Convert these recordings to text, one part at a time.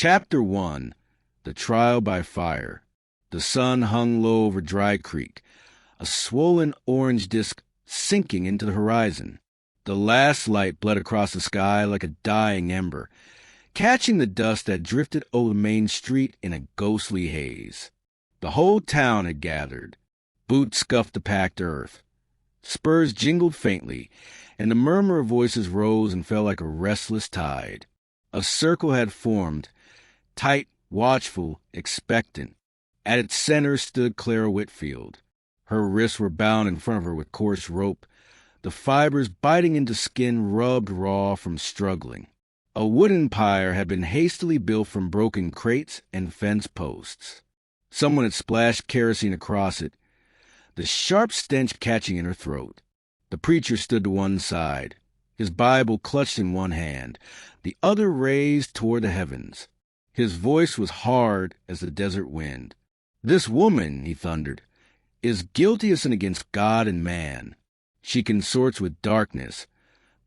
Chapter 1. The Trial by Fire. The sun hung low over Dry Creek, a swollen orange disk sinking into the horizon. The last light bled across the sky like a dying ember, catching the dust that drifted over the main street in a ghostly haze. The whole town had gathered. Boots scuffed the packed earth. Spurs jingled faintly, and the murmur of voices rose and fell like a restless tide. A circle had formed, tight, watchful, expectant. At its center stood Clara Whitfield. Her wrists were bound in front of her with coarse rope, the fibers biting into skin rubbed raw from struggling. A wooden pyre had been hastily built from broken crates and fence posts. Someone had splashed kerosene across it, the sharp stench catching in her throat. The preacher stood to one side, his Bible clutched in one hand, the other raised toward the heavens. His voice was hard as the desert wind. "This woman," he thundered, "is guilty of sin against God and man. She consorts with darkness,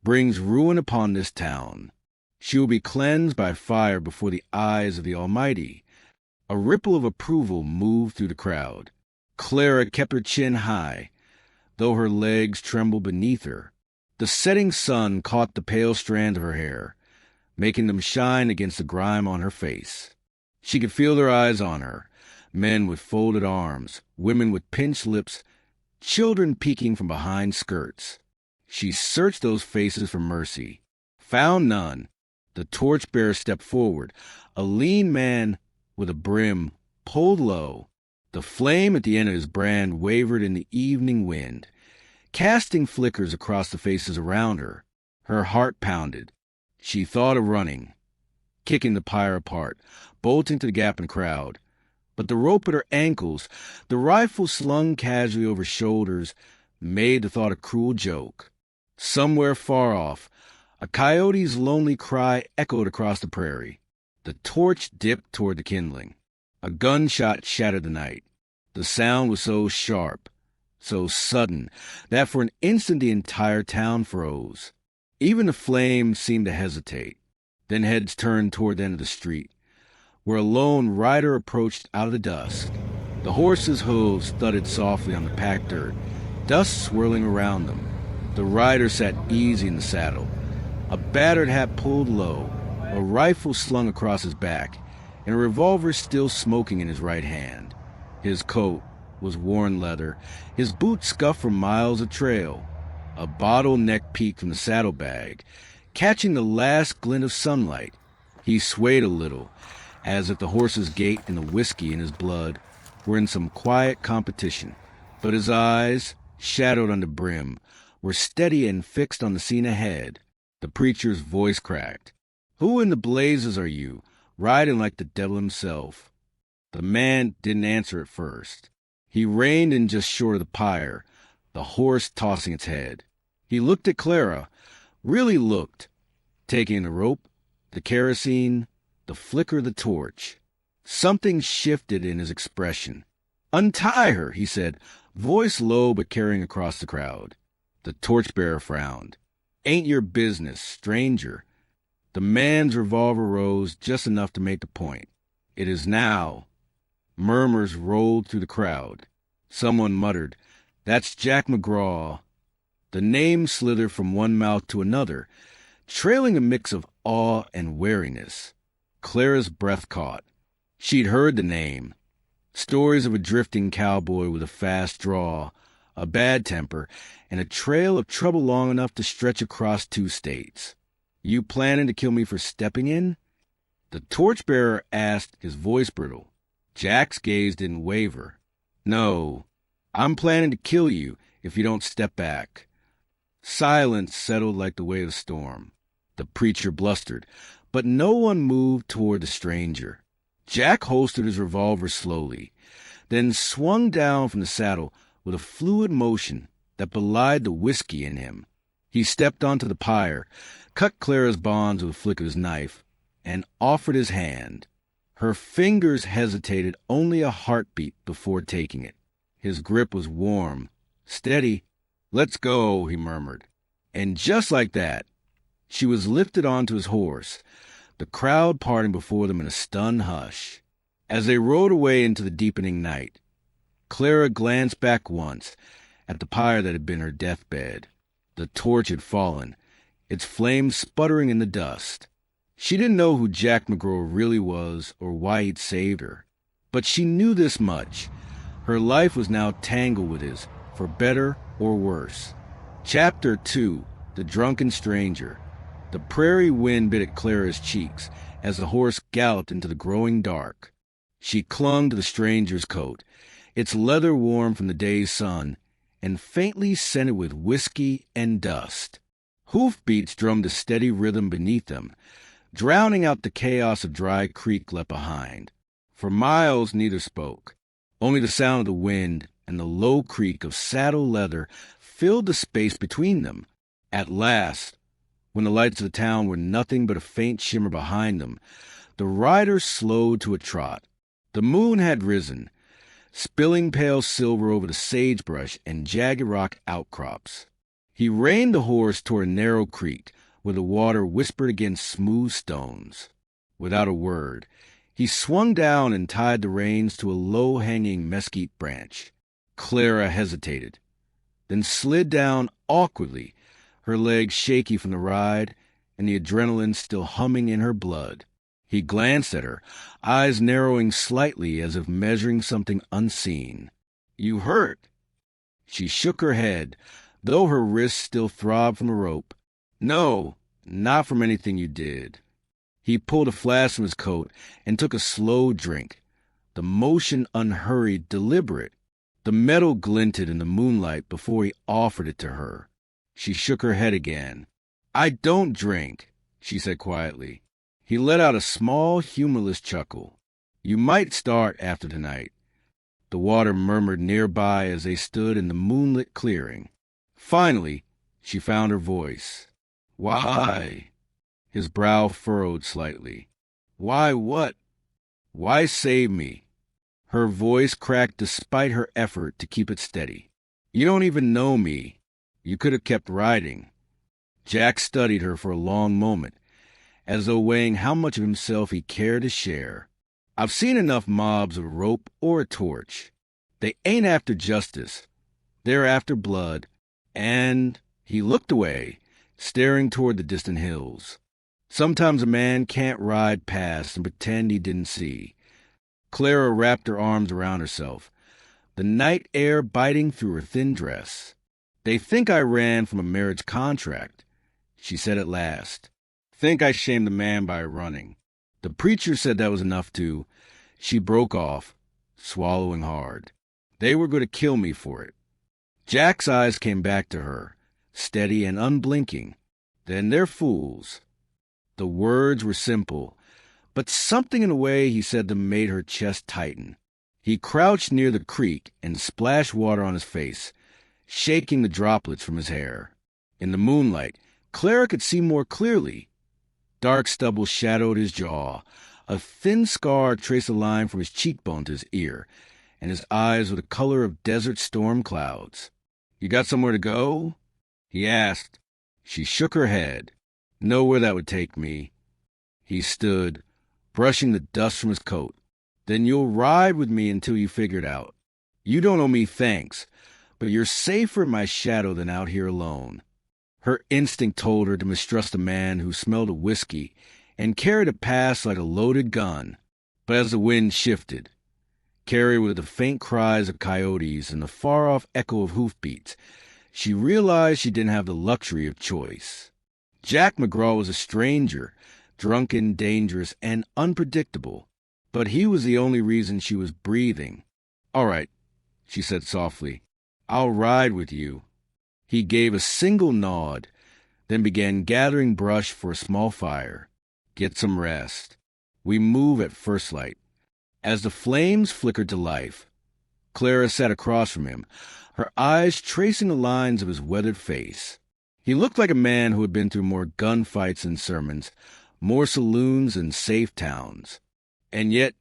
brings ruin upon this town. She will be cleansed by fire before the eyes of the Almighty." A ripple of approval moved through the crowd. Clara kept her chin high, though her legs trembled beneath her. The setting sun caught the pale strands of her hair, making them shine against the grime on her face. She could feel their eyes on her, men with folded arms, women with pinched lips, children peeking from behind skirts. She searched those faces for mercy, found none. The torchbearer stepped forward, a lean man with a brim pulled low. The flame at the end of his brand wavered in the evening wind, casting flickers across the faces around her. Her heart pounded. She thought of running, kicking the pyre apart, bolting to the gap in the crowd. But the rope at her ankles, the rifle slung casually over shoulders, made the thought a cruel joke. Somewhere far off, a coyote's lonely cry echoed across the prairie. The torch dipped toward the kindling. A gunshot shattered the night. The sound was so sharp, so sudden, that for an instant the entire town froze. Even the flames seemed to hesitate. Then heads turned toward the end of the street, where a lone rider approached out of the dusk. The horse's hooves thudded softly on the packed dirt, dust swirling around them. The rider sat easy in the saddle, a battered hat pulled low, a rifle slung across his back, and a revolver still smoking in his right hand. His coat was worn leather, his boots scuffed from miles of trail. A bottleneck peeked from the saddlebag, catching the last glint of sunlight. He swayed a little, as if the horse's gait and the whiskey in his blood were in some quiet competition. But his eyes, shadowed on the brim, were steady and fixed on the scene ahead. The preacher's voice cracked. "Who in the blazes are you, riding like the devil himself?" The man didn't answer at first. He reined in just short of the pyre, the horse tossing its head. He looked at Clara, really looked, taking the rope, the kerosene, the flicker of the torch. Something shifted in his expression. "Untie her," he said, voice low but carrying across the crowd. The torchbearer frowned. "Ain't your business, stranger." The man's revolver rose just enough to make the point. "It is now." Murmurs rolled through the crowd. Someone muttered, "That's Jack McGraw." The name slithered from one mouth to another, trailing a mix of awe and wariness. Clara's breath caught. She'd heard the name. Stories of a drifting cowboy with a fast draw, a bad temper, and a trail of trouble long enough to stretch across 2 states. "You planning to kill me for stepping in?" The torchbearer asked, his voice brittle. Jack's gaze didn't waver. "No, I'm planning to kill you if you don't step back." Silence settled like the weight of a storm. The preacher blustered, but no one moved toward the stranger. Jack holstered his revolver slowly, then swung down from the saddle with a fluid motion that belied the whiskey in him. He stepped onto the pyre, cut Clara's bonds with a flick of his knife, and offered his hand. Her fingers hesitated only a heartbeat before taking it. His grip was warm, steady. "Let's go," he murmured. And just like that, she was lifted onto his horse, the crowd parting before them in a stunned hush. As they rode away into the deepening night, Clara glanced back once at the pyre that had been her deathbed. The torch had fallen, its flames sputtering in the dust. She didn't know who Jack McGraw really was or why he'd saved her, but she knew this much. Her life was now tangled with his, for better or worse. Chapter 2, The Drunken Stranger. The prairie wind bit at Clara's cheeks as the horse galloped into the growing dark. She clung to the stranger's coat, its leather warm from the day's sun, and faintly scented with whiskey and dust. Hoofbeats drummed a steady rhythm beneath them, drowning out the chaos of Dry Creek left behind. For miles neither spoke. Only the sound of the wind and the low creak of saddle leather filled the space between them. At last, when the lights of the town were nothing but a faint shimmer behind them, the riders slowed to a trot. The moon had risen, spilling pale silver over the sagebrush and jagged rock outcrops. He reined the horse toward a narrow creek, where the water whispered against smooth stones. Without a word, he swung down and tied the reins to a low-hanging mesquite branch. Clara hesitated, then slid down awkwardly, her legs shaky from the ride and the adrenaline still humming in her blood. He glanced at her, eyes narrowing slightly as if measuring something unseen. "You hurt?" She shook her head, though her wrists still throbbed from the rope. "No, not from anything you did." He pulled a flask from his coat and took a slow drink, the motion unhurried, deliberate. The metal glinted in the moonlight before he offered it to her. She shook her head again. "I don't drink," she said quietly. He let out a small, humorless chuckle. "You might start after tonight." The water murmured nearby as they stood in the moonlit clearing. Finally, she found her voice. "Why?" His brow furrowed slightly. "Why what?" "Why save me?" Her voice cracked despite her effort to keep it steady. "You don't even know me. You could have kept riding." Jack studied her for a long moment, as though weighing how much of himself he cared to share. "I've seen enough mobs of a rope or a torch. They ain't after justice. They're after blood." And he looked away, staring toward the distant hills. Sometimes a man can't ride past and pretend he didn't see. Clara wrapped her arms around herself, the night air biting through her thin dress. "They think I ran from a marriage contract," she said at last. "Think I shamed the man by running. The preacher said that was enough to—" She broke off, swallowing hard. "They were going to kill me for it." Jack's eyes came back to her, steady and unblinking. "Then they're fools." The words were simple, but something in the way he said them made her chest tighten. He crouched near the creek and splashed water on his face, shaking the droplets from his hair. In the moonlight, Clara could see more clearly. Dark stubble shadowed his jaw. A thin scar traced a line from his cheekbone to his ear, and his eyes were the color of desert storm clouds. "You got somewhere to go?" he asked. She shook her head. "Know where that would take me." He stood, brushing the dust from his coat. "Then you'll ride with me until you figure it out. You don't owe me thanks, but you're safer in my shadow than out here alone." Her instinct told her to mistrust a man who smelled of whiskey and carried a past like a loaded gun. But as the wind shifted, carried with the faint cries of coyotes and the far-off echo of hoofbeats, she realized she didn't have the luxury of choice. Jack McGraw was a stranger, drunken, dangerous, and unpredictable, but he was the only reason she was breathing. "All right," she said softly. "I'll ride with you." He gave a single nod, then began gathering brush for a small fire. "Get some rest. We move at first light." As the flames flickered to life, Clara sat across from him, her eyes tracing the lines of his weathered face. He looked like a man who had been through more gunfights and sermons, more saloons and safe towns. And yet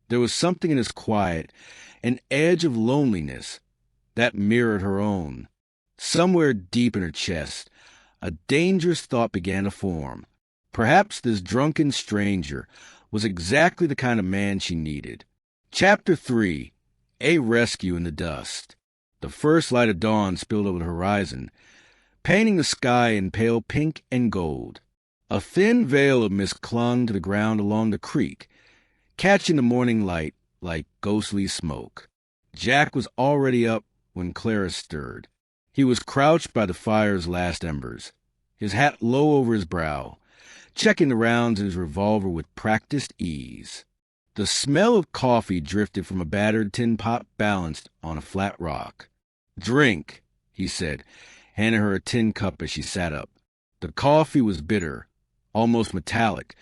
there was something in his quiet, an edge of loneliness, that mirrored her own. Somewhere deep in her chest, a dangerous thought began to form. Perhaps this drunken stranger was exactly the kind of man she needed. Chapter 3. A Rescue in the Dust. The first light of dawn spilled over the horizon, painting the sky in pale pink and gold. A thin veil of mist clung to the ground along the creek, catching the morning light like ghostly smoke. Jack was already up when Clara stirred. He was crouched by the fire's last embers, his hat low over his brow, checking the rounds in his revolver with practiced ease. The smell of coffee drifted from a battered tin pot balanced on a flat rock. "Drink," he said, handing her a tin cup as she sat up. The coffee was bitter, almost metallic,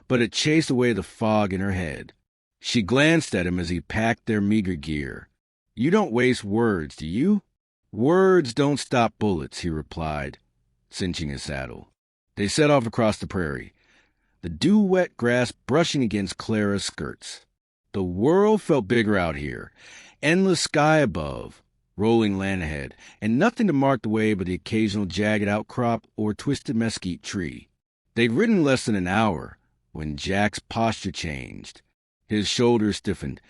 but it chased away the fog in her head. She glanced at him as he packed their meager gear. "You don't waste words, do you?" "Words don't stop bullets," he replied, cinching his saddle. They set off across the prairie, the dew-wet grass brushing against Clara's skirts. The world felt bigger out here, endless sky above, rolling land ahead, and nothing to mark the way but the occasional jagged outcrop or twisted mesquite tree. They'd ridden less than an hour when Jack's posture changed. His shoulders stiffened,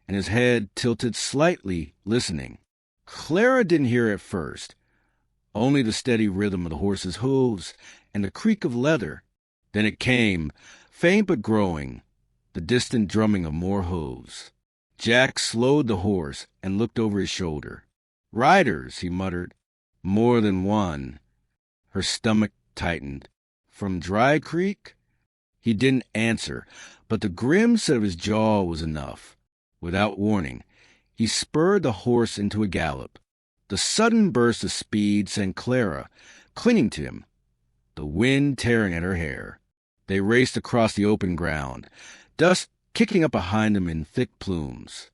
and his head tilted slightly, listening. Clara didn't hear at first, only the steady rhythm of the horse's hooves and the creak of leather. Then it came, faint but growing, the distant drumming of more hooves. Jack slowed the horse and looked over his shoulder. "Riders," he muttered. "More than one." Her stomach tightened. "From Dry Creek?" He didn't answer, but the grim set of his jaw was enough. Without warning, he spurred the horse into a gallop. The sudden burst of speed sent Clara clinging to him, the wind tearing at her hair. They raced across the open ground, dust kicking up behind them in thick plumes.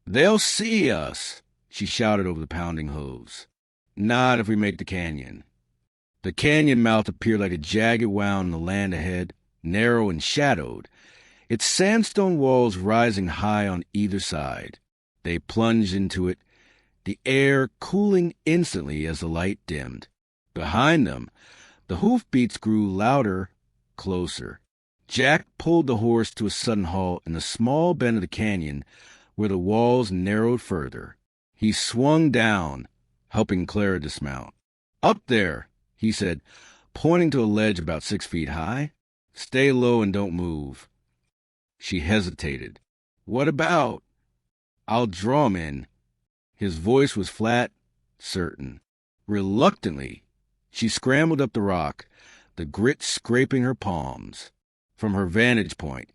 "They'll see us," she shouted over the pounding hooves. "Not if we make the canyon." The canyon mouth appeared like a jagged wound in the land ahead, narrow and shadowed, its sandstone walls rising high on either side. They plunged into it, the air cooling instantly as the light dimmed. Behind them, the hoofbeats grew louder, closer. Jack pulled the horse to a sudden halt in a small bend of the canyon where the walls narrowed further. He swung down, helping Clara dismount. "Up there," he said, pointing to a ledge about 6 feet high. "Stay low and don't move." She hesitated. "What about?" "I'll draw 'em in." His voice was flat, certain. Reluctantly, she scrambled up the rock, the grit scraping her palms. From her vantage point,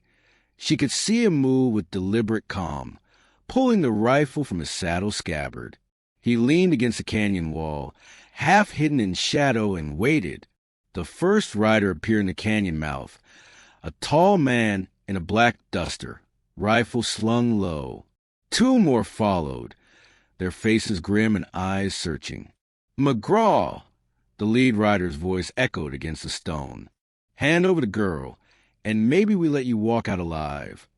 she could see him move with deliberate calm, pulling the rifle from his saddle scabbard. He leaned against the canyon wall, half hidden in shadow, and waited. The first rider appeared in the canyon mouth, a tall man in a black duster, rifle slung low. 2 more followed, their faces grim and eyes searching. "McGraw!" The lead rider's voice echoed against the stone. "Hand over the girl, and maybe we let you walk out alive."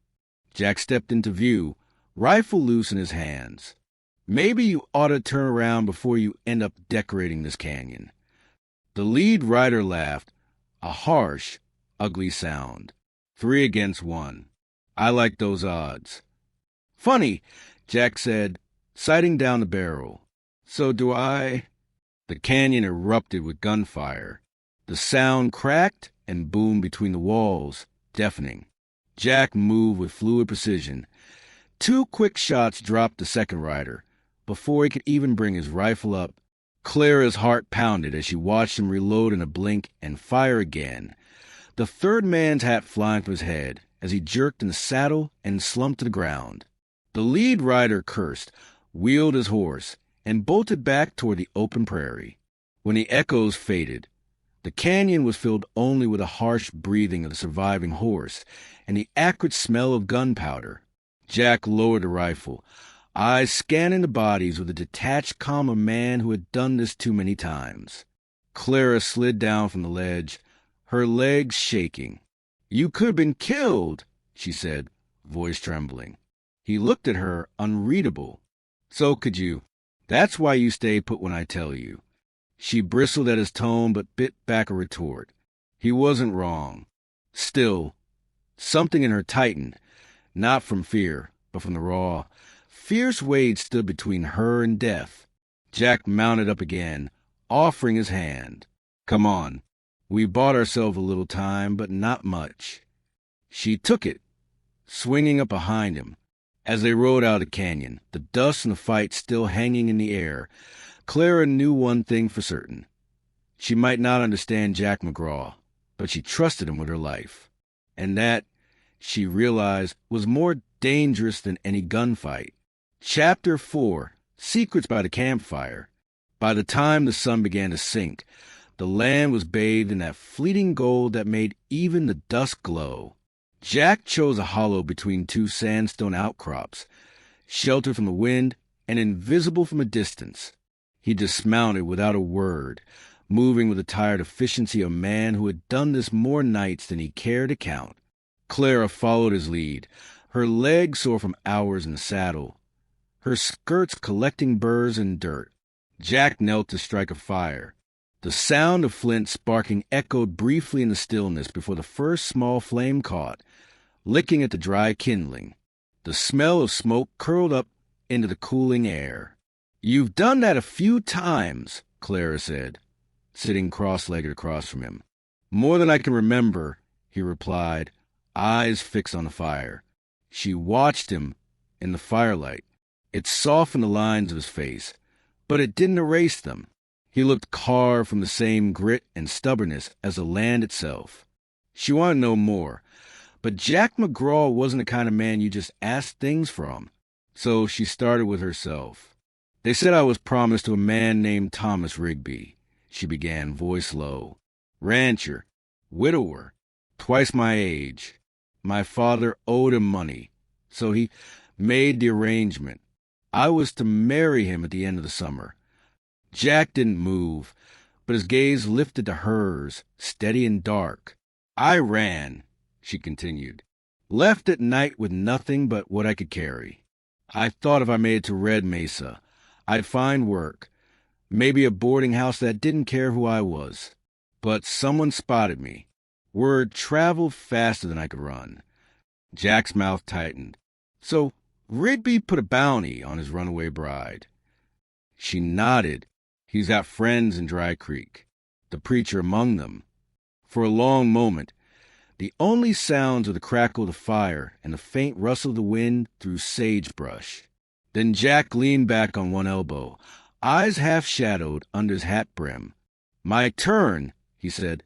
Jack stepped into view, rifle loose in his hands. "Maybe you ought to turn around before you end up decorating this canyon." The lead rider laughed, a harsh, ugly sound. 3 against 1. "I like those odds." "Funny," Jack said, sighting down the barrel. "So do I." The canyon erupted with gunfire. The sound cracked and boomed between the walls, deafening. Jack moved with fluid precision. 2 quick shots dropped the second rider. Before he could even bring his rifle up, Clara's heart pounded as she watched him reload in a blink and fire again, the third man's hat flying from his head as he jerked in the saddle and slumped to the ground. The lead rider cursed, wheeled his horse, and bolted back toward the open prairie. When the echoes faded, the canyon was filled only with the harsh breathing of the surviving horse and the acrid smell of gunpowder. Jack lowered the rifle, eyes scanning the bodies with the detached calm of a man who had done this too many times. Clara slid down from the ledge, her legs shaking. "You could have been killed," she said, voice trembling. He looked at her, unreadable. "So could you. That's why you stay put when I tell you." She bristled at his tone but bit back a retort. He wasn't wrong. Still, something in her tightened, not from fear, but from the raw. Fierce Wade stood between her and death. Jack mounted up again, offering his hand. "Come on. We bought ourselves a little time, but not much." She took it, swinging up behind him. As they rode out of the canyon, the dust from the fight still hanging in the air, Clara knew one thing for certain. She might not understand Jack McGraw, but she trusted him with her life. And that, she realized, was more dangerous than any gunfight. Chapter 4, Secrets by the Campfire. By the time the sun began to sink, the land was bathed in that fleeting gold that made even the dusk glow. Jack chose a hollow between two sandstone outcrops, sheltered from the wind and invisible from a distance. He dismounted without a word, moving with the tired efficiency of a man who had done this more nights than he cared to count. Clara followed his lead, her legs sore from hours in the saddle, her skirts collecting burrs and dirt. Jack knelt to strike a fire. The sound of flint sparking echoed briefly in the stillness before the first small flame caught, licking at the dry kindling. The smell of smoke curled up into the cooling air. "You've done that a few times," Clara said, sitting cross-legged across from him. "More than I can remember," he replied, eyes fixed on the fire. She watched him in the firelight. It softened the lines of his face, but it didn't erase them. He looked carved from the same grit and stubbornness as the land itself. She wanted to know more, but Jack McGraw wasn't the kind of man you just asked things from. So she started with herself. "They said I was promised to a man named Thomas Rigby," she began, voice low. "Rancher, widower, twice my age. My father owed him money, so he made the arrangement. I was to marry him at the end of the summer." Jack didn't move, but his gaze lifted to hers, steady and dark. "I ran," she continued. "Left at night with nothing but what I could carry. I thought if I made it to Red Mesa, I'd find work, maybe a boarding house that didn't care who I was. But someone spotted me. Word traveled faster than I could run." Jack's mouth tightened. "So Rigby put a bounty on his runaway bride." She nodded. "He's got friends in Dry Creek, the preacher among them." For a long moment, the only sounds were the crackle of the fire and the faint rustle of the wind through sagebrush. Then Jack leaned back on one elbow, eyes half-shadowed under his hat brim. "My turn," he said.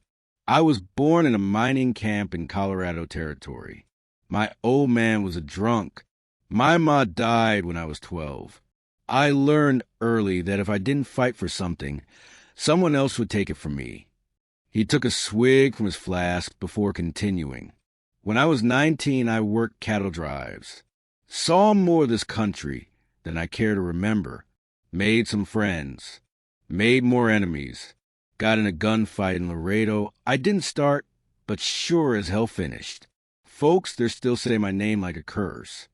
"I was born in a mining camp in Colorado Territory. My old man was a drunk. My ma died when I was 12. I learned early that if I didn't fight for something, someone else would take it from me." He took a swig from his flask before continuing. "When I was 19, I worked cattle drives. Saw more of this country than I care to remember. Made some friends. Made more enemies. Got in a gunfight in Laredo. I didn't start, but sure as hell finished. Folks there still say my name like a curse."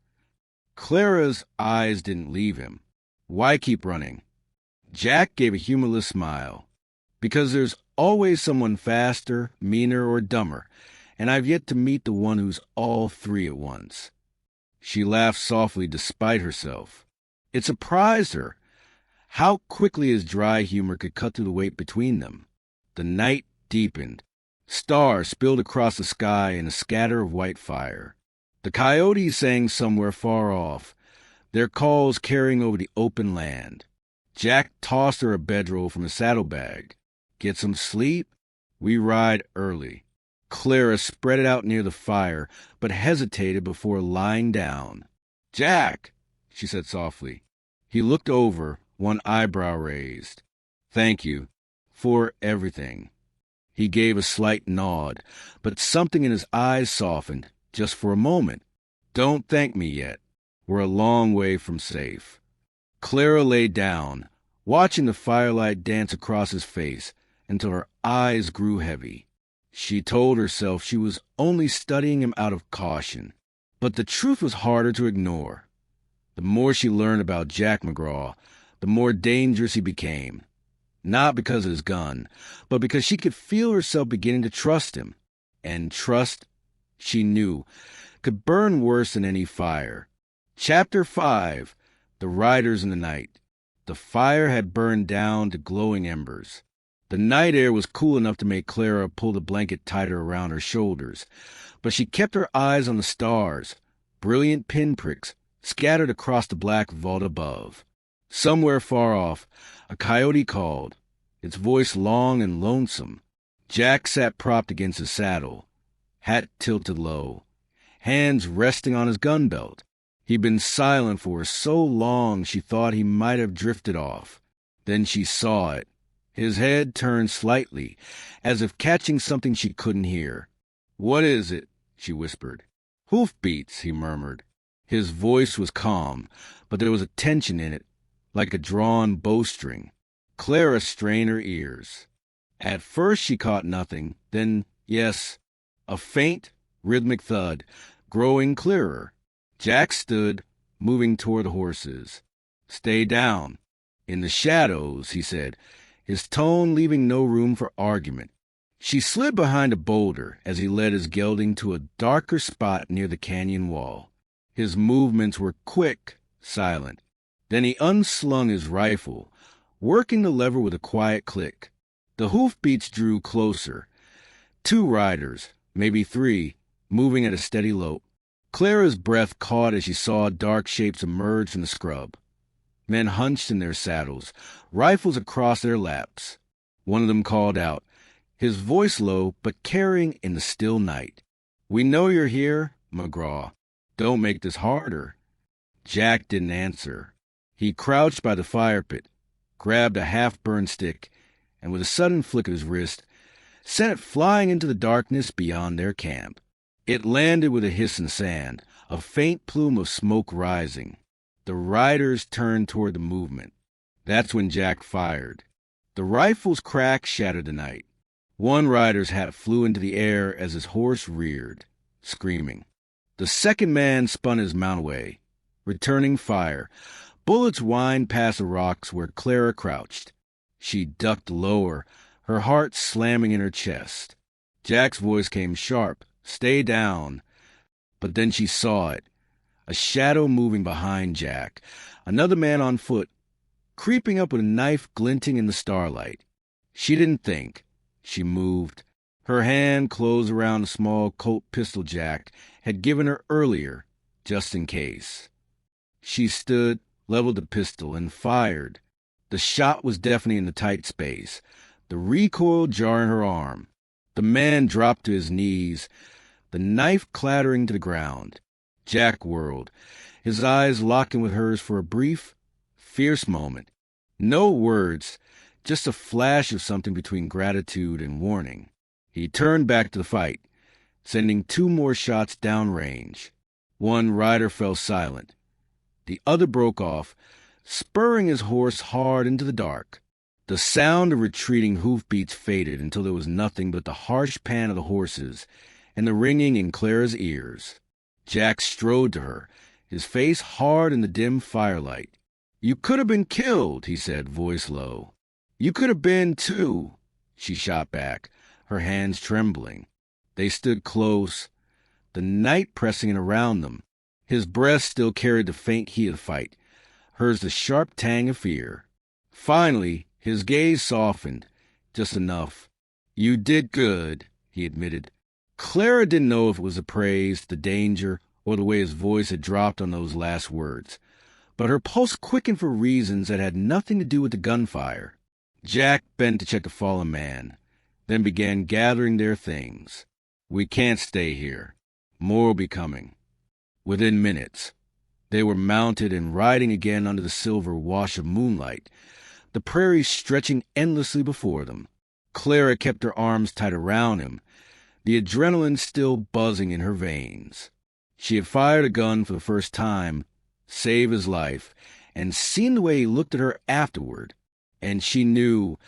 Clara's eyes didn't leave him. "Why keep running?" Jack gave a humorless smile. "Because there's always someone faster, meaner, or dumber, and I've yet to meet the one who's all three at once." She laughed softly despite herself. It surprised her how quickly his dry humor could cut through the weight between them. The night deepened. Stars spilled across the sky in a scatter of white fire. The coyotes sang somewhere far off, their calls carrying over the open land. Jack tossed her a bedroll from his saddlebag. "Get some sleep? We ride early." Clara spread it out near the fire, but hesitated before lying down. "Jack," she said softly. He looked over, one eyebrow raised. "Thank you. For everything." He gave a slight nod, but something in his eyes softened, just for a moment. "Don't thank me yet. We're a long way from safe." Clara lay down, watching the firelight dance across his face until her eyes grew heavy. She told herself she was only studying him out of caution, but the truth was harder to ignore. The more she learned about Jack McGraw, the more dangerous he became. Not because of his gun, but because she could feel herself beginning to trust him. And trust she knew, could burn worse than any fire. Chapter 5. The Riders in the Night. The fire had burned down to glowing embers. The night air was cool enough to make Clara pull the blanket tighter around her shoulders, but she kept her eyes on the stars, brilliant pinpricks scattered across the black vault above. Somewhere far off, a coyote called, its voice long and lonesome. Jack sat propped against his saddle, hat tilted low, hands resting on his gun belt. He'd been silent for so long she thought he might have drifted off. Then she saw it. His head turned slightly, as if catching something she couldn't hear. "What is it?" she whispered. "Hoofbeats," he murmured. His voice was calm, but there was a tension in it, like a drawn bowstring. Clara strained her ears. At first she caught nothing, then, yes, a faint, rhythmic thud, growing clearer. Jack stood, moving toward the horses. "Stay down." "In the shadows," he said, his tone leaving no room for argument. She slid behind a boulder as he led his gelding to a darker spot near the canyon wall. His movements were quick, silent. Then he unslung his rifle, working the lever with a quiet click. The hoofbeats drew closer. 2 riders, maybe 3, moving at a steady lope. Clara's breath caught as she saw dark shapes emerge from the scrub. Men hunched in their saddles, rifles across their laps. One of them called out, his voice low but carrying in the still night. "We know you're here, McGraw. Don't make this harder." Jack didn't answer. He crouched by the fire pit, grabbed a half-burned stick, and with a sudden flick of his wrist, sent it flying into the darkness beyond their camp. It landed with a hiss in sand, a faint plume of smoke rising. The riders turned toward the movement. That's when Jack fired. The rifle's crack shattered the night. One rider's hat flew into the air as his horse reared, screaming. The second man spun his mount away, returning fire. Bullets whined past the rocks where Clara crouched. She ducked lower, her heart slamming in her chest. Jack's voice came sharp, "Stay down." But then she saw it. A shadow moving behind Jack, another man on foot, creeping up with a knife glinting in the starlight. She didn't think. She moved. Her hand closed around the small Colt pistol Jack had given her earlier, just in case. She stood, leveled the pistol, and fired. The shot was deafening in the tight space, the recoil jarring her arm. The man dropped to his knees, the knife clattering to the ground. Jack whirled, his eyes locking with hers for a brief, fierce moment. No words, just a flash of something between gratitude and warning. He turned back to the fight, sending 2 more shots downrange. One rider fell silent. The other broke off, spurring his horse hard into the dark. The sound of retreating hoofbeats faded until there was nothing but the harsh pant of the horses and the ringing in Clara's ears. Jack strode to her, his face hard in the dim firelight. "You could have been killed," he said, voice low. "You could have been, too," she shot back, her hands trembling. They stood close, the night pressing in around them. His breath still carried the faint heat of the fight, hers the sharp tang of fear. Finally, his gaze softened, just enough. "You did good," he admitted. Clara didn't know if it was the praise, the danger, or the way his voice had dropped on those last words, but her pulse quickened for reasons that had nothing to do with the gunfire. Jack bent to check the fallen man, then began gathering their things. "We can't stay here. More will be coming." Within minutes, they were mounted and riding again under the silver wash of moonlight, the prairie stretching endlessly before them. Clara kept her arms tight around him, the adrenaline still buzzing in her veins. She had fired a gun for the first time, save his life, and seen the way he looked at her afterward, and she knew,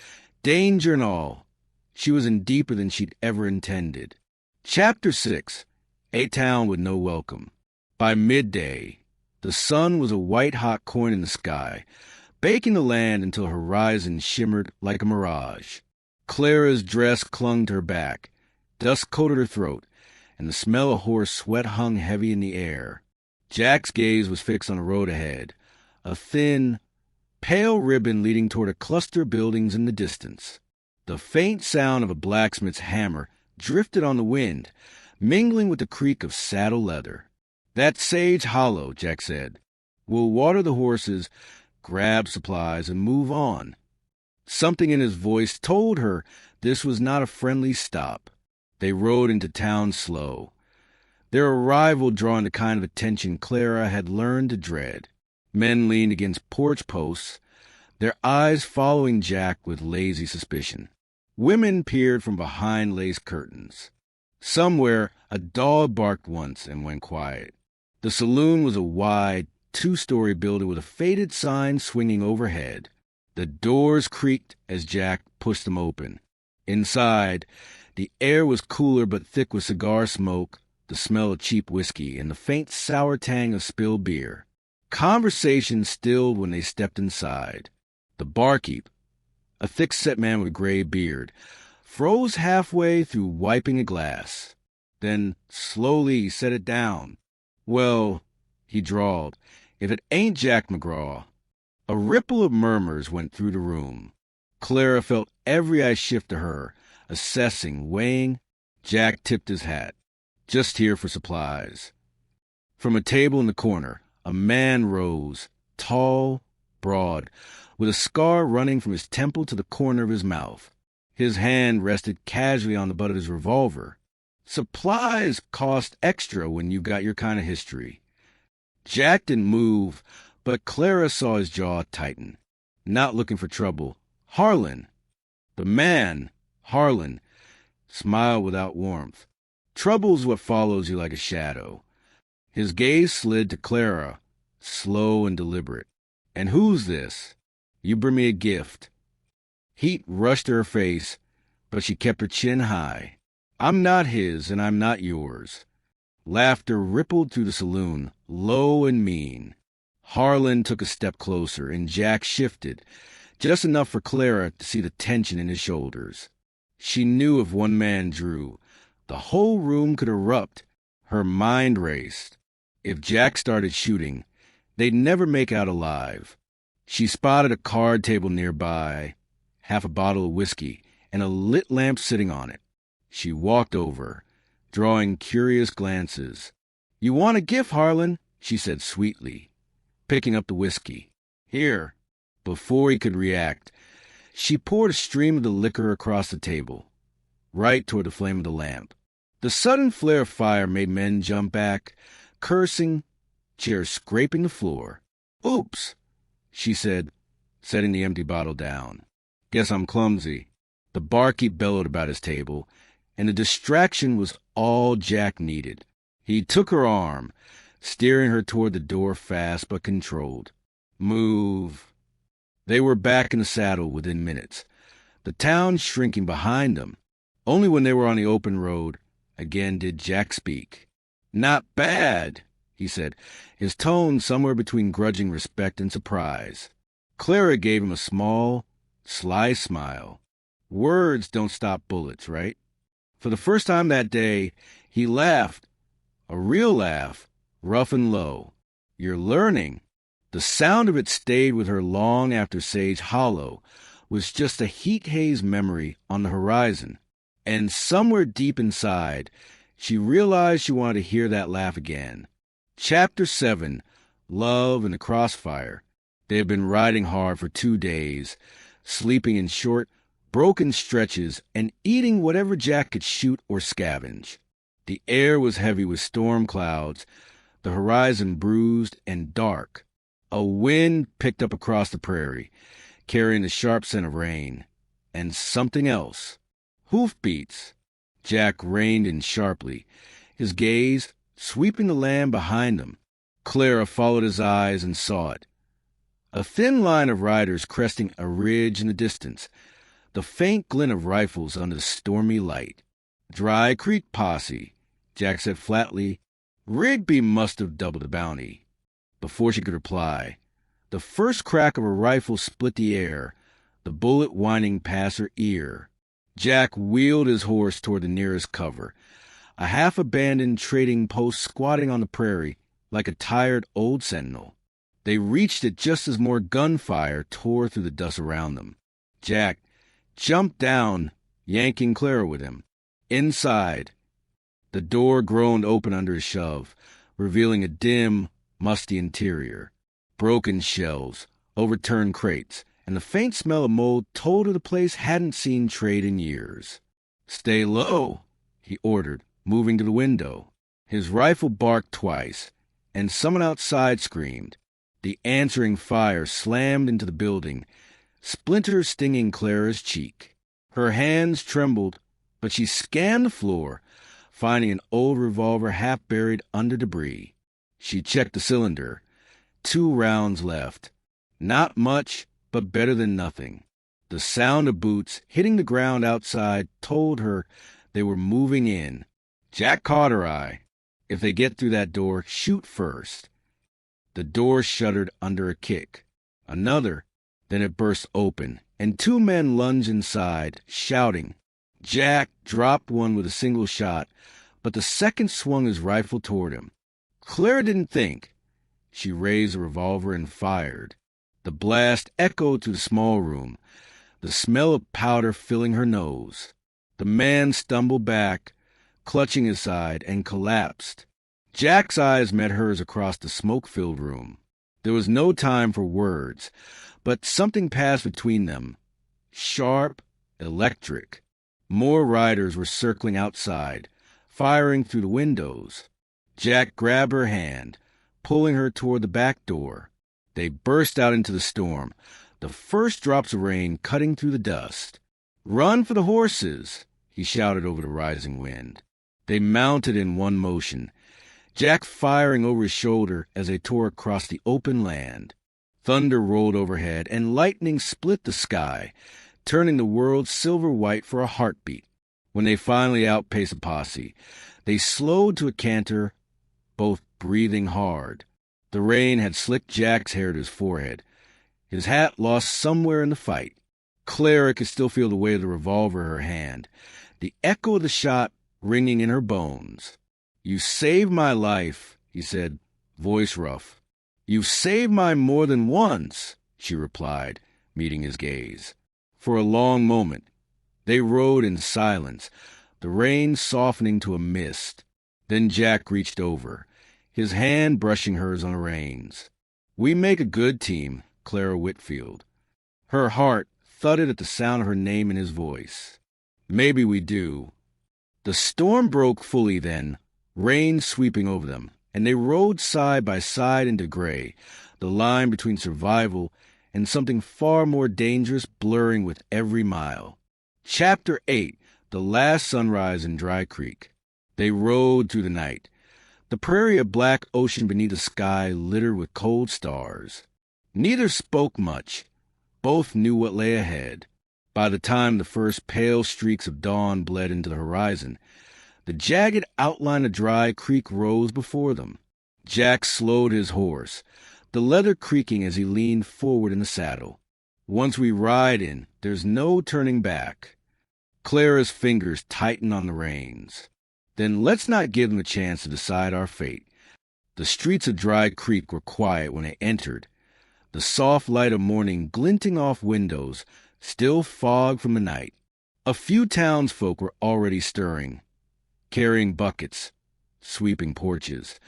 danger and all, she was in deeper than she'd ever intended. Chapter 6. A Town with No Welcome. By midday, the sun was a white-hot coin in the sky, baking the land until her horizon shimmered like a mirage. Clara's dress clung to her back, dust coated her throat, and the smell of horse sweat hung heavy in the air. Jack's gaze was fixed on the road ahead, a thin, pale ribbon leading toward a cluster of buildings in the distance. The faint sound of a blacksmith's hammer drifted on the wind, mingling with the creak of saddle leather. "That's Sage Hollow," Jack said. "We'll water the horses, grab supplies, and move on." Something in his voice told her this was not a friendly stop. They rode into town slow, their arrival drawing the kind of attention Clara had learned to dread. Men leaned against porch posts, their eyes following Jack with lazy suspicion. Women peered from behind lace curtains. Somewhere, a dog barked once and went quiet. The saloon was a wide, two-story building with a faded sign swinging overhead. The doors creaked as Jack pushed them open. Inside, the air was cooler but thick with cigar smoke, the smell of cheap whiskey, and the faint sour tang of spilled beer. Conversation stilled when they stepped inside. The barkeep, a thick-set man with gray beard, froze halfway through wiping a glass. Then, slowly, he set it down. "Well," he drawled, "if it ain't Jack McGraw." A ripple of murmurs went through the room. Clara felt every eye shift to her, assessing, weighing. Jack tipped his hat. "Just here for supplies." From a table in the corner, a man rose, tall, broad, with a scar running from his temple to the corner of his mouth. His hand rested casually on the butt of his revolver. Supplies cost extra when you got your kind of history. Jack didn't move, but Clara saw his jaw tighten. Not looking for trouble. Harlan. The man, Harlan, smiled without warmth. Trouble's what follows you like a shadow. His gaze slid to Clara, slow and deliberate. "And who's this? You bring me a gift." Heat rushed to her face, but she kept her chin high. "I'm not his, and I'm not yours." Laughter rippled through the saloon, low and mean. Harlan took a step closer, and Jack shifted, just enough for Clara to see the tension in his shoulders. She knew if one man drew, the whole room could erupt. Her mind raced. If Jack started shooting, they'd never make out alive. She spotted a card table nearby, half a bottle of whiskey, and a lit lamp sitting on it. She walked over, drawing curious glances. "You want a gift, Harlan?" she said sweetly, picking up the whiskey. "Here." Before he could react, she poured a stream of the liquor across the table, right toward the flame of the lamp. The sudden flare of fire made men jump back, cursing, chairs scraping the floor. "Oops," she said, setting the empty bottle down. "Guess I'm clumsy." The barkeep bellowed about his table, and the distraction was all Jack needed. He took her arm, steering her toward the door fast but controlled. "Move." They were back in the saddle within minutes, the town shrinking behind them. Only when they were on the open road, again did Jack speak. "Not bad," he said, his tone somewhere between grudging respect and surprise. Clara gave him a small, sly smile. Words don't stop bullets, right? For the first time that day, he laughed, a real laugh, rough and low. "You're learning." The sound of it stayed with her long after Sage Hollow was just a heat haze memory on the horizon. And somewhere deep inside, she realized she wanted to hear that laugh again. Chapter 7, Love and the Crossfire. They had been riding hard for 2 days, sleeping in short, broken stretches, and eating whatever Jack could shoot or scavenge. The air was heavy with storm clouds, the horizon bruised and dark. A wind picked up across the prairie, carrying the sharp scent of rain. And something else. Hoofbeats. Jack reined in sharply, his gaze sweeping the land behind him. Clara followed his eyes and saw it. A thin line of riders cresting a ridge in the distance, the faint glint of rifles under the stormy light. "Dry Creek posse," Jack said flatly. "Rigby must have doubled the bounty." Before she could reply, the first crack of a rifle split the air, the bullet whining past her ear. Jack wheeled his horse toward the nearest cover, a half-abandoned trading post squatting on the prairie like a tired old sentinel. They reached it just as more gunfire tore through the dust around them. Jack jumped down, yanking Clara with him. Inside, the door groaned open under his shove, revealing a dim, musty interior. Broken shelves, overturned crates, and the faint smell of mold told her the place hadn't seen trade in years. "Stay low," he ordered, moving to the window. His rifle barked twice, and someone outside screamed. The answering fire slammed into the building, splinters stinging Clara's cheek. Her hands trembled, but she scanned the floor, finding an old revolver half buried under debris. She checked the cylinder. 2 rounds left. Not much, but better than nothing. The sound of boots hitting the ground outside told her they were moving in. Jack caught her eye. If they get through that door, shoot first. The door shuddered under a kick. Another, then it burst open, and 2 men lunged inside, shouting. Jack dropped one with a single shot, but the second swung his rifle toward him. Clara didn't think. She raised the revolver and fired. The blast echoed through the small room, the smell of powder filling her nose. The man stumbled back, clutching his side, and collapsed. Jack's eyes met hers across the smoke-filled room. There was no time for words, but something passed between them. Sharp, electric. More riders were circling outside, firing through the windows. Jack grabbed her hand, pulling her toward the back door. They burst out into the storm, the first drops of rain cutting through the dust. "Run for the horses!" he shouted over the rising wind. They mounted in one motion, Jack firing over his shoulder as they tore across the open land. Thunder rolled overhead, and lightning split the sky, turning the world silver-white for a heartbeat. When they finally outpaced the posse, they slowed to a canter, both breathing hard. The rain had slicked Jack's hair to his forehead, his hat lost somewhere in the fight. Clara could still feel the weight of the revolver in her hand, the echo of the shot ringing in her bones. "You saved my life," he said, voice rough. "You've saved mine more than once," she replied, meeting his gaze. For a long moment, they rode in silence, the rain softening to a mist. Then Jack reached over, his hand brushing hers on the reins. "We make a good team, Clara Whitfield." Her heart thudded at the sound of her name in his voice. "Maybe we do." The storm broke fully then, rain sweeping over them, and they rode side by side into gray, the line between survival and something far more dangerous blurring with every mile. Chapter 8, The Last Sunrise in Dry Creek. They rode through the night, the prairie a black ocean beneath a sky littered with cold stars. Neither spoke much. Both knew what lay ahead. By the time the first pale streaks of dawn bled into the horizon, the jagged outline of Dry Creek rose before them. Jack slowed his horse, the leather creaking as he leaned forward in the saddle. "Once we ride in, there's no turning back." Clara's fingers tightened on the reins. "Then let's not give them a chance to decide our fate." The streets of Dry Creek were quiet when they entered, the soft light of morning glinting off windows, still fog from the night. A few townsfolk were already stirring, carrying buckets, sweeping porches,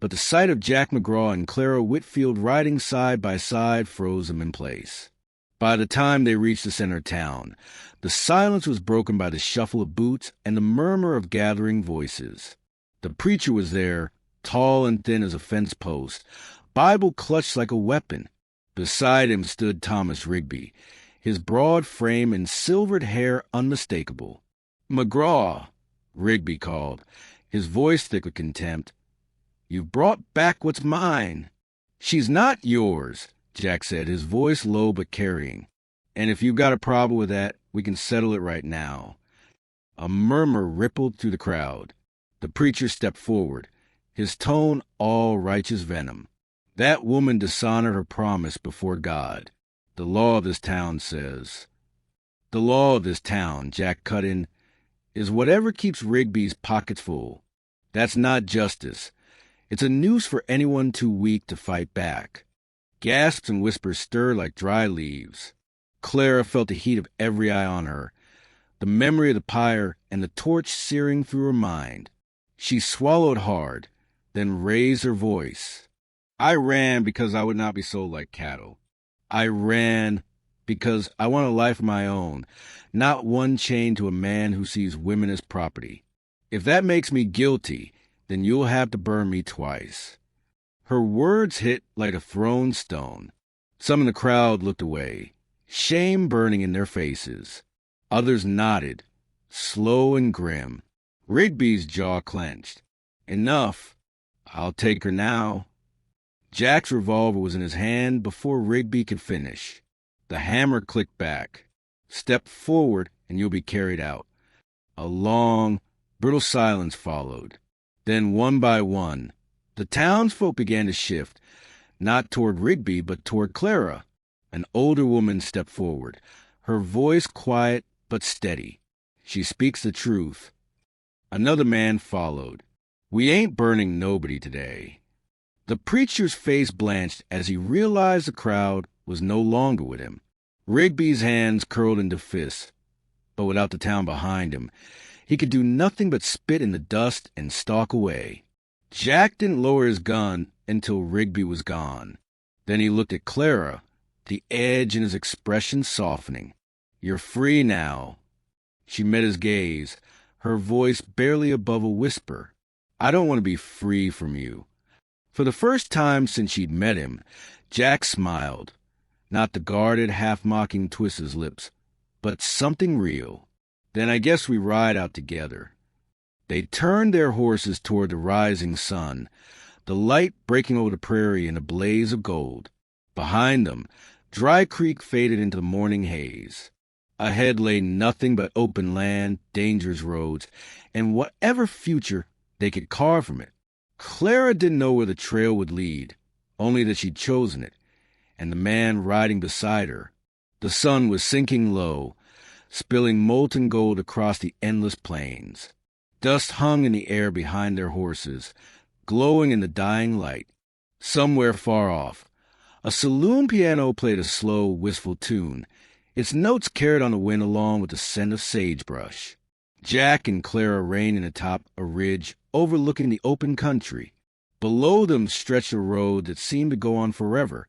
but the sight of Jack McGraw and Clara Whitfield riding side by side froze them in place. By the time they reached the center of town, the silence was broken by the shuffle of boots and the murmur of gathering voices. The preacher was there, tall and thin as a fence post, Bible clutched like a weapon. Beside him stood Thomas Rigby, his broad frame and silvered hair unmistakable. "McGraw," Rigby called, his voice thick with contempt. "You've brought back what's mine." "She's not yours," Jack said, his voice low but carrying. "And if you've got a problem with that, we can settle it right now." A murmur rippled through the crowd. The preacher stepped forward, his tone all righteous venom. "That woman dishonored her promise before God. The law of this town says—" "The law of this town," Jack cut in, is whatever keeps Rigby's pockets full. That's not justice. It's a noose for anyone too weak to fight back. Gasps and whispers stirred like dry leaves. Clara felt the heat of every eye on her, the memory of the pyre and the torch searing through her mind. She swallowed hard, then raised her voice. I ran because I would not be sold like cattle. I ran because I want a life of my own, not one chained to a man who sees women as property. If that makes me guilty, then you'll have to burn me twice. Her words hit like a thrown stone. Some in the crowd looked away, shame burning in their faces. Others nodded, slow and grim. Rigby's jaw clenched. Enough. I'll take her now. Jack's revolver was in his hand before Rigby could finish. The hammer clicked back. Step forward and you'll be carried out. A long, brutal silence followed. Then, one by one, the townsfolk began to shift, not toward Rigby, but toward Clara. An older woman stepped forward, her voice quiet but steady. She speaks the truth. Another man followed. We ain't burning nobody today. The preacher's face blanched as he realized the crowd was no longer with him. Rigby's hands curled into fists, but without the town behind him, he could do nothing but spit in the dust and stalk away. Jack didn't lower his gun until Rigby was gone. Then he looked at Clara, the edge in his expression softening. You're free now. She met his gaze, her voice barely above a whisper. I don't want to be free from you. For the first time since she'd met him, Jack smiled. Not the guarded, half-mocking twist of his lips, but something real. Then I guess we ride out together. They turned their horses toward the rising sun, the light breaking over the prairie in a blaze of gold. Behind them, Dry Creek faded into the morning haze. Ahead lay nothing but open land, dangerous roads, and whatever future they could carve from it. Clara didn't know where the trail would lead, only that she'd chosen it, and the man riding beside her. The sun was sinking low, spilling molten gold across the endless plains. Dust hung in the air behind their horses, glowing in the dying light. Somewhere far off, a saloon piano played a slow, wistful tune. Its notes carried on the wind along with the scent of sagebrush. Jack and Clara reined in atop a ridge overlooking the open country. Below them stretched a road that seemed to go on forever,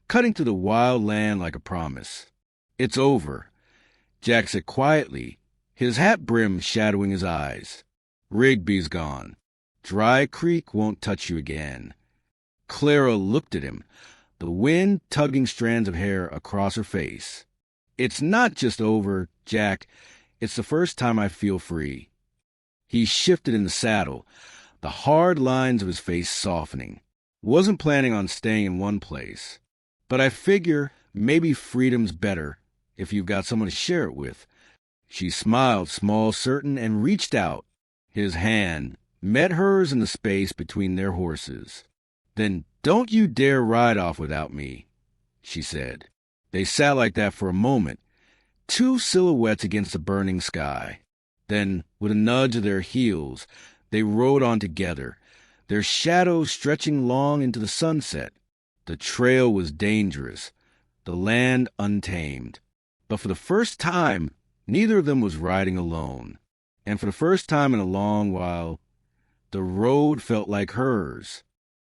cutting through the wild land like a promise. It's over, Jack said quietly, his hat brim shadowing his eyes. Rigby's gone. Dry Creek won't touch you again. Clara looked at him, the wind tugging strands of hair across her face. It's not just over, Jack. It's the first time I feel free. He shifted in the saddle, the hard lines of his face softening. Wasn't planning on staying in one place, but I figure maybe freedom's better if you've got someone to share it with. She smiled, small, certain, and reached out. His hand met hers in the space between their horses. Then don't you dare ride off without me, she said. They sat like that for a moment, two silhouettes against the burning sky. Then, with a nudge of their heels, they rode on together, their shadows stretching long into the sunset. The trail was dangerous, the land untamed. But for the first time, neither of them was riding alone. And for the first time in a long while, the road felt like hers.